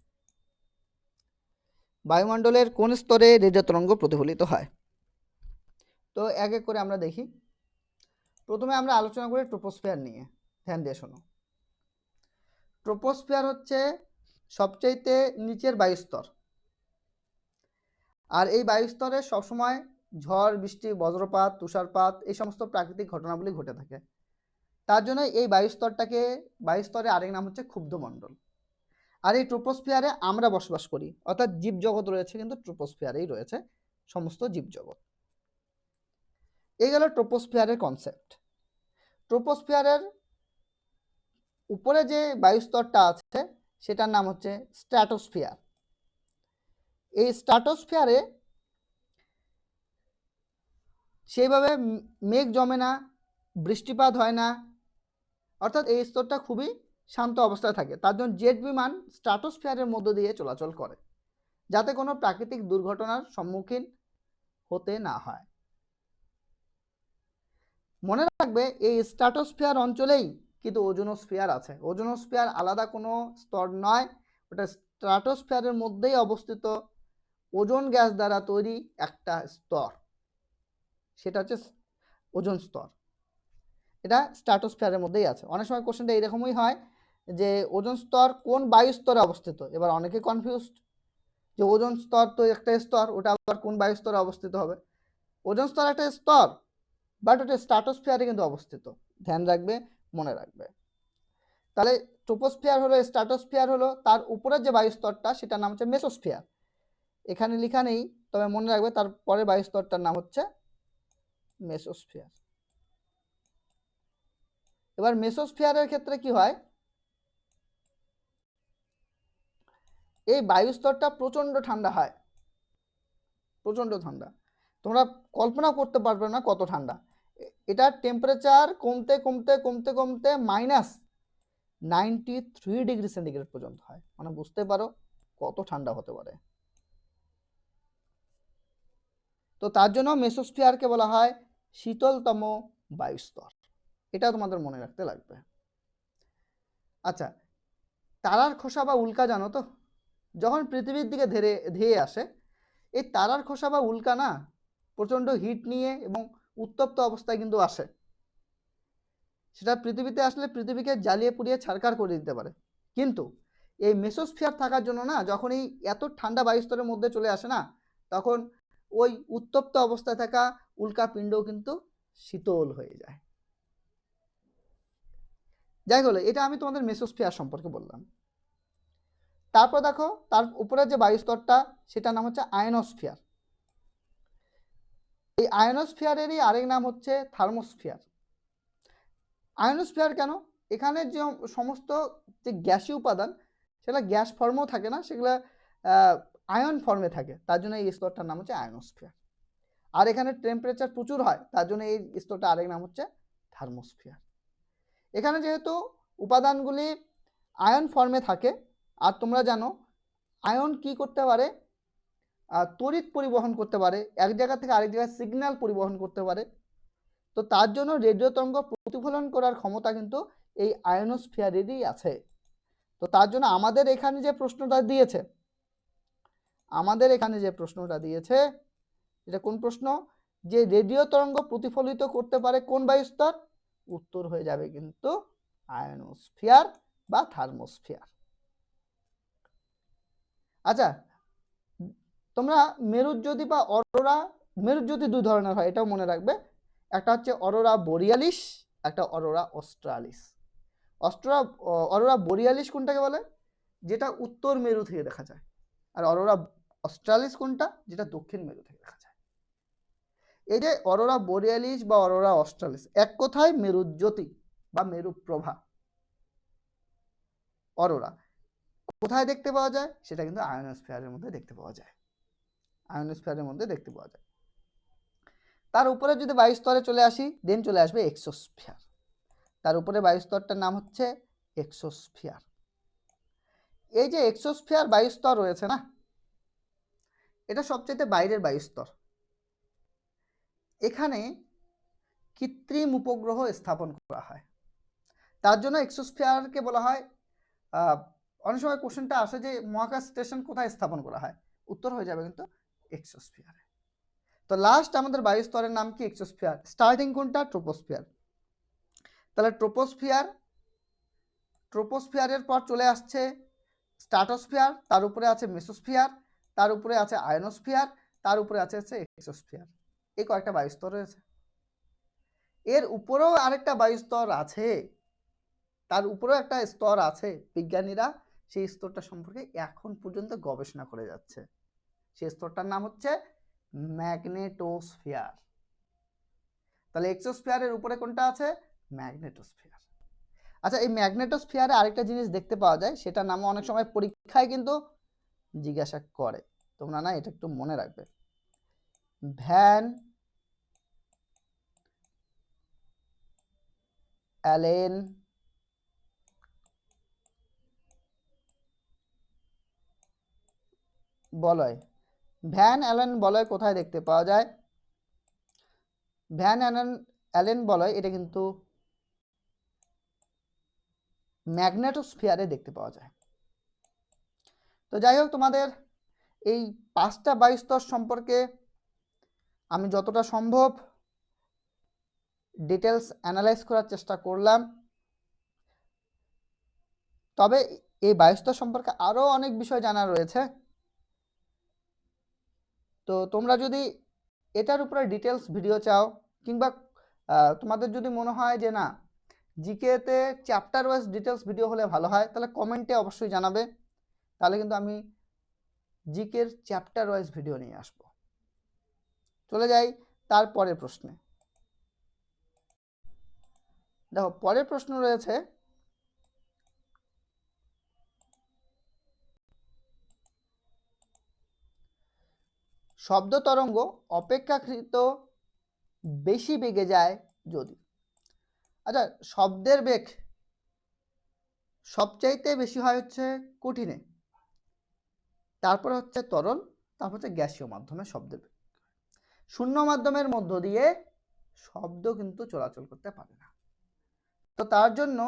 বায়ুমণ্ডলের কোন স্তরে রেডিও তরঙ্গ প্রতিফলিত হয়? তো এক এক করে আমরা দেখি। প্রথমে আমরা আলোচনা করি ট্রোপোস্ফিয়ার নিয়ে, ধ্যান দিয়ে শোনো। ট্রোপোস্ফিয়ার হচ্ছে সবচাইতে নিচের বায়ুস্তর, আর এই বায়ুস্তরে সবসময় ঝড় বৃষ্টি, বজ্রপাত, তুষারপাত এই সমস্ত প্রাকৃতিক ঘটনাগুলি ঘটে থাকে। তার জন্য এই বায়ুস্তরের আরেক নাম হচ্ছে ক্ষুব্ধমণ্ডল। আর এই ট্রোপোস্ফিয়ারে আমরা বসবাস করি, অর্থাৎ জীবজগৎ রয়েছে কিন্তু ট্রোপোস্ফিয়ারেই রয়েছে সমস্ত জীবজগৎ। এই গেল ট্রোপোস্ফিয়ারের কনসেপ্ট। ট্রোপোস্ফিয়ারের উপরে যে বায়ুস্তরটা আছে সেটার নাম হচ্ছে স্ট্র্যাটোস্ফিয়ার। এই স্ট্র্যাটোস্ফিয়ারে সেইভাবে মেঘ জমে না, বৃষ্টিপাত হয় না, অর্থাৎ এই স্তরটা খুবই শান্ত অবস্থায় থাকে। তার জন্য জেট বিমান স্ট্র্যাটোস্ফিয়ারের মধ্য দিয়ে চলাচল করে, যাতে কোনো প্রাকৃতিক দুর্ঘটনার সম্মুখীন হতে না হয়। মনে রাখবে এই স্ট্র্যাটোস্ফিয়ার অঞ্চলেই কিন্তু ওজোনোস্ফিয়ার আছে। ওজোনোস্ফিয়ার আলাদা কোনো স্তর নয়, ওটা স্ট্র্যাটোস্ফিয়ারের মধ্যেই অবস্থিত ওজোন গ্যাস দ্বারা তৈরি একটা স্তর, সেটা হচ্ছে ওজোন স্তর। এটা স্ট্র্যাটোস্ফিয়ারের মধ্যেই আছে। অনেক সময় কোশ্চেনটা এরকমই হয় যে ওজোন স্তর কোন বায়ু স্তরে অবস্থিত। এবার অনেকে কনফিউজড যে ওজোন স্তর তো একটা স্তর, ওটা আবার কোন বায়ু স্তরে অবস্থিত হবে। ওজোন স্তর একটা স্তর, বাট ওটা স্ট্র্যাটোস্ফিয়ারে কিন্তু অবস্থিত। ধ্যান রাখবে, মনে রাখবে। তাহলে ট্রোপোস্ফিয়ার হলো, স্ট্র্যাটোস্ফিয়ার হলো, তার উপরের যে বায়ুস্তরটা সেটার নাম হচ্ছে মেসোস্ফিয়ার। এখানে লেখা নেই, তবে মনে রাখবে তার পরের বায়ুস্তরটার নাম হচ্ছে মেসোস্ফিয়ার। এবার মেসোস্ফিয়ারের ক্ষেত্রে কি হয়, এই বায়ুস্তরটা প্রচন্ড ঠান্ডা হয়, প্রচন্ড ঠান্ডা। তোমরা কল্পনা করতে পারবে না কত ঠান্ডা। এটার টেম্পারেচার কমতে কমতে কমতে কমতে -93 ডিগ্রি সেন্টিগ্রেড পর্যন্ত হয়। মানে বুঝতে পারো কত ঠান্ডা হতে পারে। তো তার জন্য মেসোস্ফিয়ারকে বলা হয় শীতলতম বায়ুস্তর। এটা তোমাদের মনে রাখতে লাগবে। আচ্ছা, তারার খোসা বা উল্কা জানো তো? যখন পৃথিবীর দিকে ধেয়ে আসে, এই তারার খোসা বা উল্কা না প্রচন্ড হিট নিয়ে এবং উত্তপ্ত অবস্থায় কিন্তু আসে। সেটা পৃথিবীতে আসলে পৃথিবীকে জ্বালিয়ে পুড়িয়ে ছারখার করে দিতে পারে। কিন্তু এই মেসোস্ফিয়ার থাকার জন্য না, যখন এই এত ঠান্ডা বায়ুস্তরের মধ্যে চলে আসে না, তখন ওই উত্তপ্ত অবস্থায় থাকা উল্কাপিণ্ডও কিন্তু শীতল হয়ে যায়। যাই হলো, এটা আমি তোমাদের মেসোস্ফিয়ার সম্পর্কে বললাম। তারপর দেখো তার উপরের যে বায়ুস্তরটা সেটার নাম হচ্ছে আয়নোস্ফিয়ার। এই আয়নোস্ফিয়ারেরই আরেক নাম হচ্ছে থার্মোস্ফিয়ার। আয়নোস্ফিয়ার কেন? এখানে যে সমস্ত যে গ্যাসীয় উপাদান সেগুলো গ্যাস ফর্মেও থাকে না, সেগুলো আয়ন ফর্মে থাকে, তার জন্য এই স্তরটার নাম হচ্ছে আয়নোস্ফিয়ার। আর এখানে টেম্পারেচার প্রচুর হয়, তার জন্য এই স্তরটা আরেক নাম হচ্ছে থার্মোস্ফিয়ার। এখানে যেহেতু উপাদানগুলি আয়ন ফর্মে থাকে, আর তোমরা জানো আয়ন কি করতে পারে, তড়িৎ পরিবহন করতে পারে, এক জায়গা থেকে আরেক জায়গায় সিগন্যাল পরিবহন করতে পারে, তো তার জন্য রেডিও তরঙ্গ প্রতিফলন করার ক্ষমতা কিন্তু এই আয়নোস্ফিয়ারেরই আছে। তো তার জন্য আমাদের এখানে যে প্রশ্নটা দিয়েছে, এটা কোন প্রশ্ন, যে রেডিও তরঙ্গ প্রতিফলিত করতে পারে কোন বায়ুস্তর, উত্তর হয়ে যাবে কিন্তু আয়নোস্ফিয়ার বা থার্মোস্ফিয়ার। আচ্ছা, তোমরা মেরুজ্যোতি বা অরোরা, মেরুজ্যোতি দুই ধরনের হয় এটাও মনে রাখবে, একটা হচ্ছে অরোরা বোরিয়ালিস, একটা অরোরা অস্ট্রালিস। অরোরা বোরিয়ালিস কোনটাকে বলে, যেটা উত্তর মেরু থেকে দেখা যায়, আর অরোরা অস্ট্রালিস কোনটা, যেটা দক্ষিণ মেরু থেকে দেখা যায়। এই যে অরোরা বোরিয়ালিস বা অরোরা অস্ট্রালিস এক কথায় মেরুজ্যোতি বা মেরুপ্রভা। অরোরা কোথায় দেখতে পাওয়া যায়, সেটা কিন্তু আয়নোস্ফিয়ারের মধ্যে দেখতে পাওয়া যায়, তার উপরে যদি বায়ুস্তরে চলে আসি, দেন চলে আসবে এক্সোস্ফিয়ার। তার উপরে বায়ুস্তরটার নাম হচ্ছে এক্সোস্ফিয়ার। এই যে এক্সোস্ফিয়ার বায়ুস্তর রয়েছে না, এটা সবচেয়ে বাইরের বায়ুস্তর। এখানে কৃত্রিম উপগ্রহ স্থাপন করা হয়, তার জন্য এক্সোস্ফিয়ারকে বলা হয়, অনেক সময় কোশ্চেনটা আসে যে মহাকাশ স্টেশন কোথায় স্থাপন করা হয়, উত্তর হয়ে যাবে কিন্তু এক্সোস্ফিয়ারে। তো লাস্ট আমাদের বায়ুস্তরের নাম কি, এক্সোস্ফিয়ার। স্টার্টিং কোনটা, ট্রোপোস্ফিয়ার। তাহলে ট্রোপোস্ফিয়ারের পর চলে আসছে স্ট্রাটোস্ফিয়ার, তার উপরে আছে মেসোস্ফিয়ার, তার উপরে আছে আয়নোস্ফিয়ার, তার উপরে আছে এক্সোস্ফিয়ার। এই কয়েকটা বায়ুস্তর রয়েছে। এর উপরেও আরেকটা বায়ুস্তর আছে, তার উপরেও একটা স্তর আছে, বিজ্ঞানীরা সেই স্তরটা সম্পর্কে এখন পর্যন্ত গবেষণা করে যাচ্ছে। সেই স্তরটার নাম হচ্ছে ম্যাগনেটোস্ফিয়ার। তাহলে এক্সোস্ফিয়ারের উপরে কোনটা আছে, ম্যাগনেটোস্ফিয়ার। আচ্ছা, এই ম্যাগনেটোস্ফিয়ারে আরেকটা জিনিস দেখতে পাওয়া যায়, সেটা নাম অনেক সময় পরীক্ষায় কিন্তু জিজ্ঞাসা করে, তোমরা না এটা একটু মনে রাখবে। ভ্যান অ্যালেন বলয়। ভ্যান অ্যালেন বলয় কোথায় দেখতে পাওয়া যায়, ভ্যান অ্যালেন বলয় এটা কিন্তু ম্যাগনেটোস্ফিয়ারে দেখতে পাওয়া যায়। তো যাই হোক, তোমাদের এই 5টা বায়ুস্তর সম্পর্কে আমি যতটা সম্ভব ডিটেলস অ্যানালাইজ করার চেষ্টা করলাম। তবে এই বায়ুস্তর সম্পর্কে আরো অনেক বিষয় জানা রয়েছে, তো তোমরা যদি এটার উপরে ডিটেলস ভিডিও চাও, কিংবা তোমাদের যদি মনে হয় যে না জিকেতে চ্যাপ্টার ওয়াইজ ডিটেলস ভিডিও হলে ভালো হয়, তাহলে কমেন্টে অবশ্যই জানাবে, তাহলে কিন্তু আমি জিকের চ্যাপ্টার ওয়াইজ ভিডিও নিয়ে আসব। চলে যাই তারপরের প্রশ্নে। দেখো, পরের প্রশ্ন রয়েছে, শব্দ তরঙ্গ অপেক্ষাকৃত বেশি বেগে যায় যদি। আচ্ছা, শব্দের বেগ সবচাইতে বেশি হয় হচ্ছে কঠিনে, তারপরে হচ্ছে তরল, তারপর হচ্ছে গ্যাসীয় মাধ্যমে শব্দের বেগ। শূন্য মাধ্যমের মধ্য দিয়ে শব্দ কিন্তু চলাচল করতে পারে না। তো তার জন্য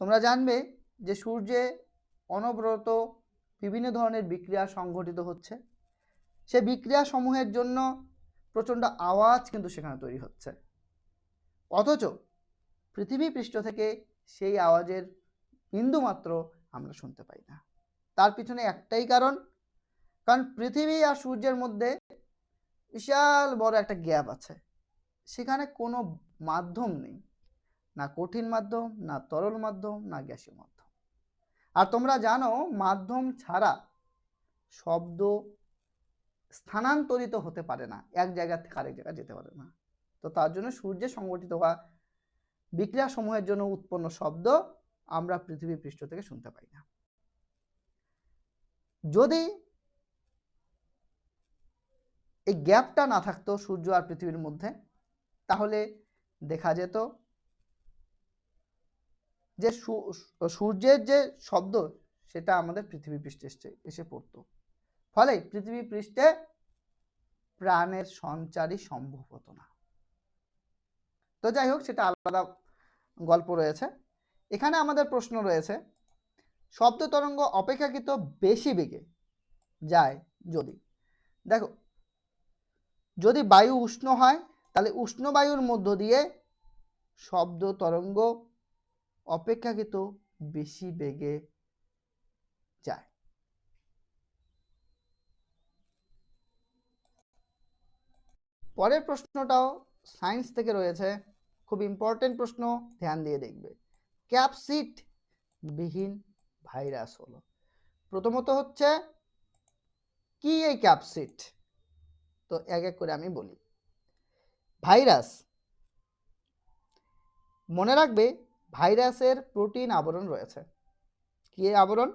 তোমরা জানবে যে সূর্যে অনবরত বিভিন্ন ধরনের বিক্রিয়া সংঘটিত হচ্ছে, সে বিক্রিয়া সমূহের জন্য প্রচণ্ড আওয়াজ কিন্তু সেখানে তৈরি হচ্ছে, অথচ পৃথিবী পৃষ্ঠ থেকে সেই আওয়াজের বিন্দুমাত্র আমরা শুনতে পাই না। তার পিছনে একটাই কারণ পৃথিবী আর সূর্যের মধ্যে বিশাল বড় একটা গ্যাপ আছে, সেখানে কোনো মাধ্যম নেই, না কঠিন মাধ্যম, না তরল মাধ্যম, না গ্যাসীয় মাধ্যম। আর তোমরা জানো মাধ্যম ছাড়া শব্দ স্থানান্তরিত হতে পারে না, এক জায়গা থেকে আরেক জায়গায় যেতে পারে না। তো তার জন্য সূর্যে সংগঠিত হওয়া বিক্রিয়া সমূহের জন্য উৎপন্ন শব্দ আমরা পৃথিবী পৃষ্ঠ থেকে শুনতে পাই না। যদি এই গ্যাপটা না থাকতো সূর্য আর পৃথিবীর মধ্যে, তাহলে দেখা যেত যে সূর্যের যে শব্দ সেটা আমাদের পৃথিবী পৃষ্ঠে এসে পড়তো, ফলে পৃথিবী পৃষ্ঠে প্রাণের সঞ্চারই সম্ভব হতো না। তো যাই হোক, সেটা আলাদা গল্প রয়েছে। এখানে আমাদের প্রশ্ন রয়েছে, শব্দ তরঙ্গ অপেক্ষাকৃত বেশি বেগে যায় যদি, দেখো, যদি বায়ু উষ্ণ হয় তাহলে উষ্ণ বায়ুর মধ্য দিয়ে শব্দ তরঙ্গ অপেক্ষাকৃত বেশি বেগে যায়। পরের প্রশ্নটাও সায়েন্স থেকে রয়েছে, খুব ইম্পর্টেন্ট প্রশ্ন, ধ্যান দিয়ে দেখবে। ক্যাপসিড বিহীন ভাইরাস হলো, প্রথমত হচ্ছে কি এই ক্যাপসিড? তো এক এক করে আমি বলি। ভাইরাস, মনে রাখবে ভাইরাসের প্রোটিন আবরণ রয়েছে। কি আবরণ?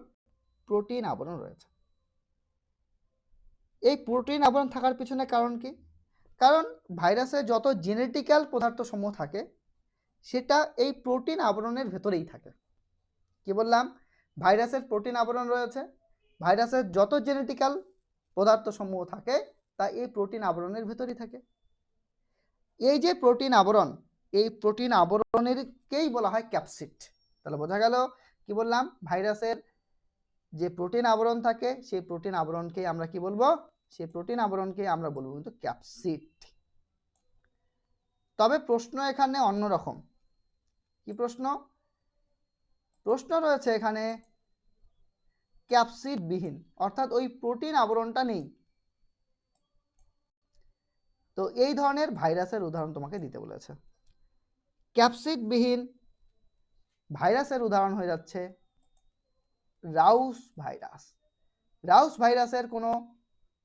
প্রোটিন আবরণ রয়েছে। এই প্রোটিন আবরণ থাকার পিছনে কারণ কি? কারণ ভাইরাসের যত জেনেটিক্যাল পদার্থ সমূহ থাকে সেটা এই প্রোটিন আবরণের ভেতরেই থাকে। কি বললাম? ভাইরাসের প্রোটিন আবরণ রয়েছে। ভাইরাসের যত জেনেটিক্যাল পদার্থ সমূহ থাকে তা এই প্রোটিন আবরণের ভেতরেই থাকে। এই যে প্রোটিন আবরণ, এই প্রোটিন আবরণেরকেই বলা হয় ক্যাপসিড। তাহলে বোঝা গেল কি বললাম? ভাইরাসের যে প্রোটিন আবরণ থাকে সেই প্রোটিন আবরণকে আমরা কি বলবো? সেই প্রোটিন আবরণকে আমরা বলবো কিন্তু ক্যাপসিড। তবে প্রশ্ন এখানে অন্যরকম। কি প্রশ্ন? প্রশ্ন রয়েছে এখানে ক্যাপসিড বিহীন, অর্থাৎ ওই প্রোটিন আবরণটা নেই। তো এই ধরনের ভাইরাসের উদাহরণ তোমাকে দিতে বলেছে। ক্যাপসিড বিহীন ভাইরাসের উদাহরণ হয়ে যাচ্ছে রাউস ভাইরাস। রাউস ভাইরাসের কোনো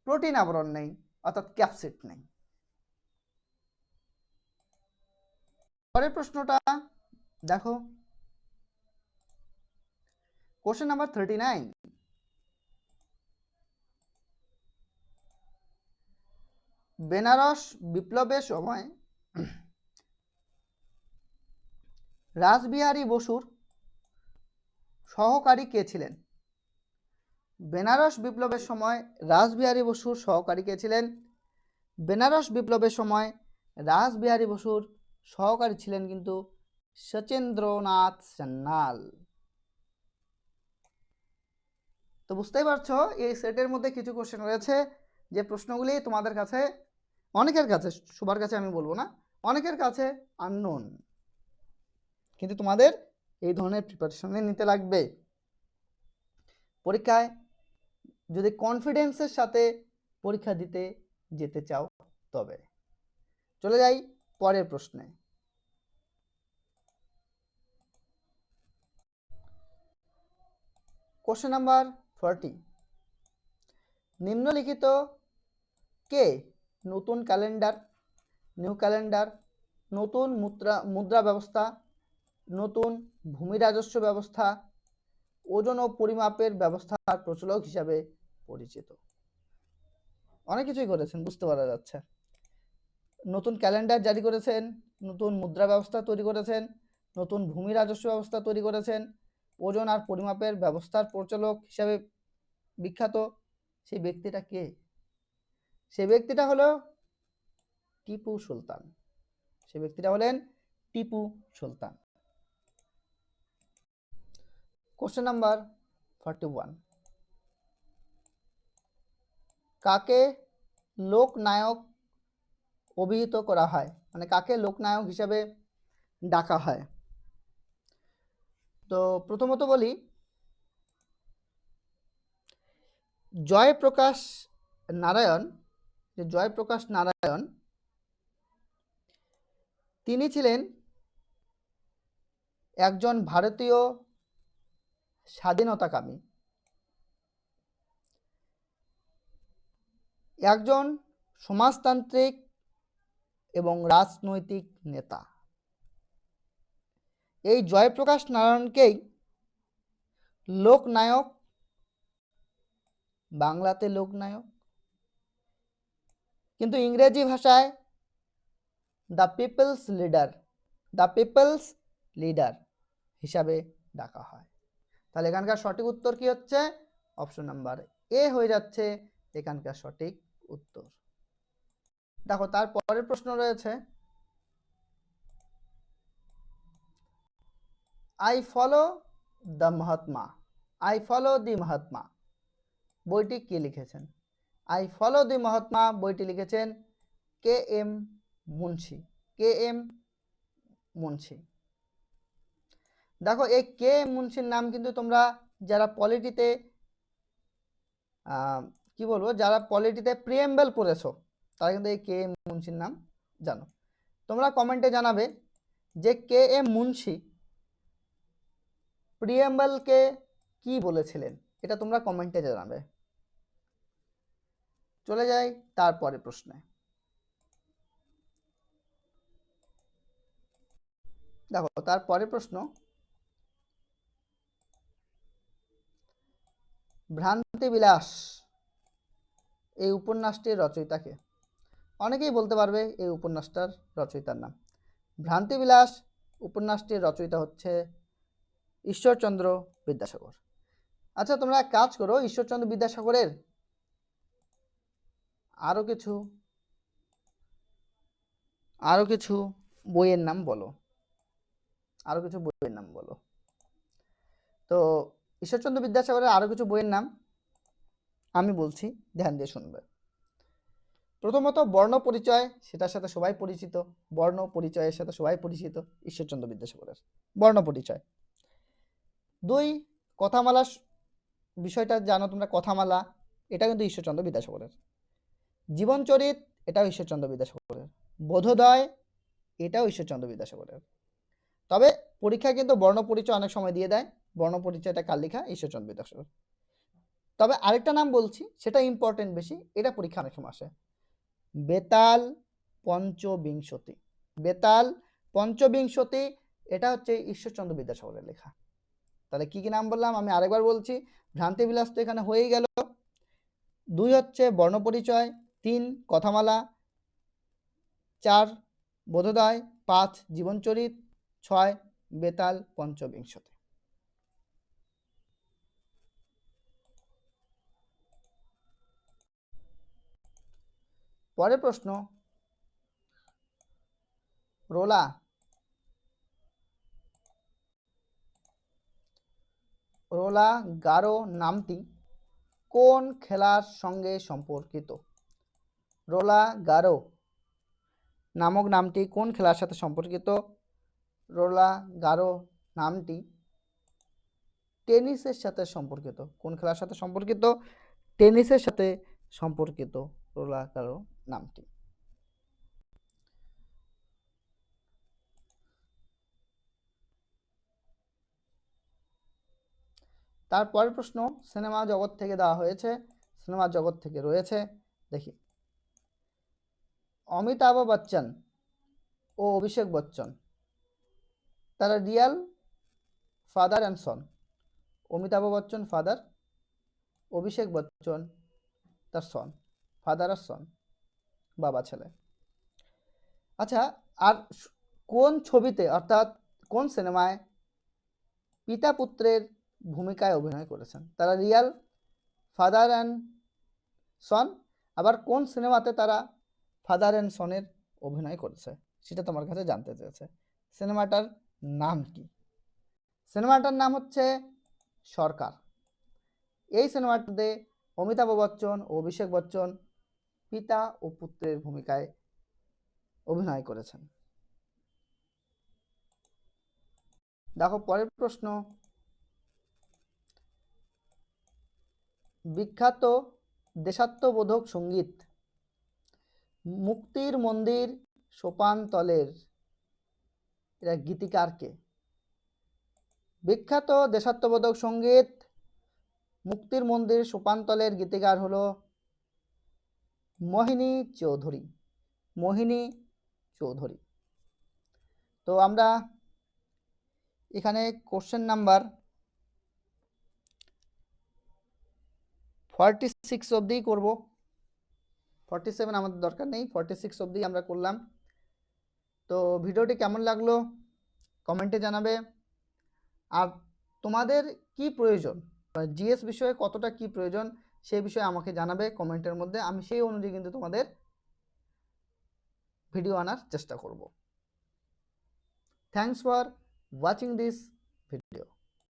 প্রোটিন আবরণ নেই, অর্থাৎ ক্যাপসিড নেই। পরের প্রশ্নটা দেখো, কোশ্চেন নাম্বার 39। বেনারস বিপ্লবের সময় রাসবিহারী বসুর সহকারী কে ছিলেন? বেনারস বিপ্লবের সময় রাসবিহারী বসুর সহকারী কে ছিলেন? বেনারস বিপ্লবের সময় রাসবিহারী বসুর সহকারী ছিলেন কিন্তু সচেন্দ্রনাথ সান্যাল। তো বুঝতেই পারছো এই সেটের মধ্যে কিছু কোশ্চেন রয়েছে যে প্রশ্নগুলি তোমাদের কাছে, অনেকের কাছে, সবার কাছে আমি বলবো না, অনেকের কাছে আননোন, কিন্তু তোমাদের এই ধরনের প্রিপারেশন নিতে লাগবে। পরীক্ষায় যদি কনফিডেন্সের সাথে পরীক্ষা দিতে যেতে চাও তবে। চলে যাই পরের প্রশ্নে। Question number 40। নিম্নলিখিত কে নতুন ক্যালেন্ডার, নিউ ক্যালেন্ডার, নতুন মুদ্রা ব্যবস্থা, নতুন ভূমি রাজস্ব ব্যবস্থা, ওজন ও পরিমাপের ব্যবস্থার প্রচলক হিসাবে পরিচিত? অনেক কিছুই করেছেন, বুঝতে পারা যাচ্ছে। নতুন ক্যালেন্ডার জারি করেছেন, নতুন মুদ্রা ব্যবস্থা তৈরি করেছেন, নতুন ভূমি রাজস্ব ব্যবস্থা তৈরি করেছেন, ওজন আর পরিমাপের ব্যবস্থার প্রচলক হিসাবে বিখ্যাত। সেই ব্যক্তিটা কে? সেই ব্যক্তিটা হলো টিপু সুলতান। সেই ব্যক্তিটা হলেন টিপু সুলতান। Question number 41। কাকে লোকনায়ক অভিহিত করা হয়, মানে কাকে লোকনায়ক হিসাবে ডাকা হয়? তো প্রথমত বলি, জয়প্রকাশ নারায়ণ, যে জয়প্রকাশ নারায়ণ তিনি ছিলেন একজন ভারতীয় স্বাধীনতাকামী, একজন সমাজতান্ত্রিক এবং রাজনৈতিক নেতা। এই জয়প্রকাশ নারায়ণকেই লোকনায়ক, বাংলাতে লোকনায়ক, কিন্তু ইংরেজি ভাষায় দ্য পিপলস লিডার হিসাবে ডাকা হয়। তাহলে এখানকার সঠিক উত্তর কি হচ্ছে? অপশন নাম্বার এ হয়ে যাচ্ছে এখানকার সঠিক উত্তর। দেখো তার পরের প্রশ্ন রয়েছে, আই ফলো দি মহাত্মা বইটি কে লিখেছেন? আই ফলো দি মহাত্মা বইটি লিখেছেন কে এম মুন্সি। দেখো এই কে এম মুন্সির নাম কিন্তু তোমরা যারা পলিটিতে কি বলবো, যারা পলিটিতে প্রিএমবেল পড়েছো তারা কিন্তু এই কে এম মুন্সির নাম জানো। তোমরা কমেন্টে জানাবে যে কে এম মুন্সি প্রিএমবেলকে কি বলেছিলেন, এটা তোমরা কমেন্টে জানাবে। চলে যাই তারপরে প্রশ্নে। দেখো তারপরে প্রশ্ন, ভ্রান্তি বিলাস এই উপন্যাসটির রচয়িতাকে? অনেকেই বলতে পারবে এই উপন্যাসটার রচয়িতার নাম। ভ্রান্তি বিলাস উপন্যাসটির রচয়িতা হচ্ছে ঈশ্বরচন্দ্র বিদ্যাসাগর। আচ্ছা তোমরা এক কাজ করো, ঈশ্বরচন্দ্র বিদ্যাসাগরের আরো কিছু বইয়ের নাম বলো, তো ঈশ্বরচন্দ্র বিদ্যাসাগরের আরো কিছু বইয়ের নাম আমি বলছি, ধ্যান দিয়ে শুনবে। প্রথমত বর্ণ পরিচয়, সেটার সাথে সবাই পরিচিত, বর্ণ পরিচয়ের সাথে সবাই পরিচিত ঈশ্বরচন্দ্র বিদ্যাসাগরের বর্ণ পরিচয়। 2 কথামালা, বিষয়টা জানো তোমরা, কথামালা এটা কিন্তু ঈশ্বরচন্দ্র বিদ্যাসাগরের। জীবনচরিত এটাও ঈশ্বরচন্দ্র বিদ্যাসাগরের। বোধোদয় এটাও ঈশ্বরচন্দ্র বিদ্যাসাগরের। তবে পরীক্ষায় কিন্তু বর্ণ পরিচয় অনেক সময় দিয়ে দেয়, বর্ণ পরিচয়টা কার লেখা? ঈশ্বরচন্দ্র বিদ্যাসাগর। তবে আরেকটা নাম বলছি, সেটা ইম্পর্টেন্ট বেশি, এটা পরীক্ষা অনেক সময় আসে, বেতাল পঞ্চবিংশতি এটা হচ্ছে ঈশ্বরচন্দ্র বিদ্যাসাগরের লেখা। তাহলে কি কি নাম বললাম আমি আরেকবার বলছি, ভ্রান্তি বিলাস তো এখানে হয়েই গেল, 2 হচ্ছে বর্ণপরিচয়, 3 কথামালা, 4 বোধোদয়, 5 জীবনচরিত, 6 বেতাল পঞ্চবিংশতি। পরের প্রশ্ন, রোলা গারো নামটি কোন খেলার সঙ্গে সম্পর্কিত? রোলা গারো নামক নামটি কোন খেলার সাথে সম্পর্কিত? রোলা গারো নামটি টেনিসের সাথে সম্পর্কিত। কোন খেলার সাথে সম্পর্কিত? টেনিসের সাথে সম্পর্কিত রোলা গারো নামটি। তারপরের প্রশ্ন সিনেমা জগৎ থেকে দেওয়া হয়েছে, সিনেমা জগৎ থেকে রয়েছে, দেখি, অমিতাভ বচ্চন ও অভিষেক বচ্চন তারা real father and son. Amitabh Bachchan father, Abhishek Bachchan তার সন, ফাদার আর সন, বাবা ছেলে। আচ্ছা আর কোন ছবিতে অর্থাৎ কোন সিনেমায় পিতা পুত্রের ভূমিকায় অভিনয় করেছেন? তারা রিয়াল ফাদার অ্যান্ড সন, আবার কোন সিনেমাতে তারা ফাদার অ্যান্ড সনের অভিনয় করেছে সেটা তোমার কাছে জানতে চেয়েছে। সিনেমাটার নাম কি? সিনেমাটার নাম হচ্ছে সরকার। এই সিনেমাটাতে অমিতাভ বচ্চন ও অভিষেক বচ্চন পিতা ও পুত্রের ভূমিকায় অভিনয় করেছেন। দেখো পরের প্রশ্ন, বিখ্যাত দেশাত্মবোধক সঙ্গীত মুক্তির মন্দির সোপানতলের এরা গীতিকার কে? বিখ্যাত দেশাত্মবোধক সঙ্গীত মুক্তির মন্দির সোপানতলের গীতিকার হলো মোহিনী চৌধুরী। তো আমরা এখানে কোশ্চেন নাম্বার 46 অবধি করব, 47 আমাদের দরকার নেই, 46 অবধি আমরা করলাম। তো ভিডিওটি কেমন লাগলো কমেন্টে জানাবে। আর তোমাদের কি প্রয়োজন, জিএস বিষয়ে কতটা কি প্রয়োজন সেই বিষয়ে আমাকে জানাবে কমেন্টের মধ্যে, আমি সেই অনুযায়ী কিন্তু তোমাদের ভিডিও আনার চেষ্টা করব। Thanks for watching this video.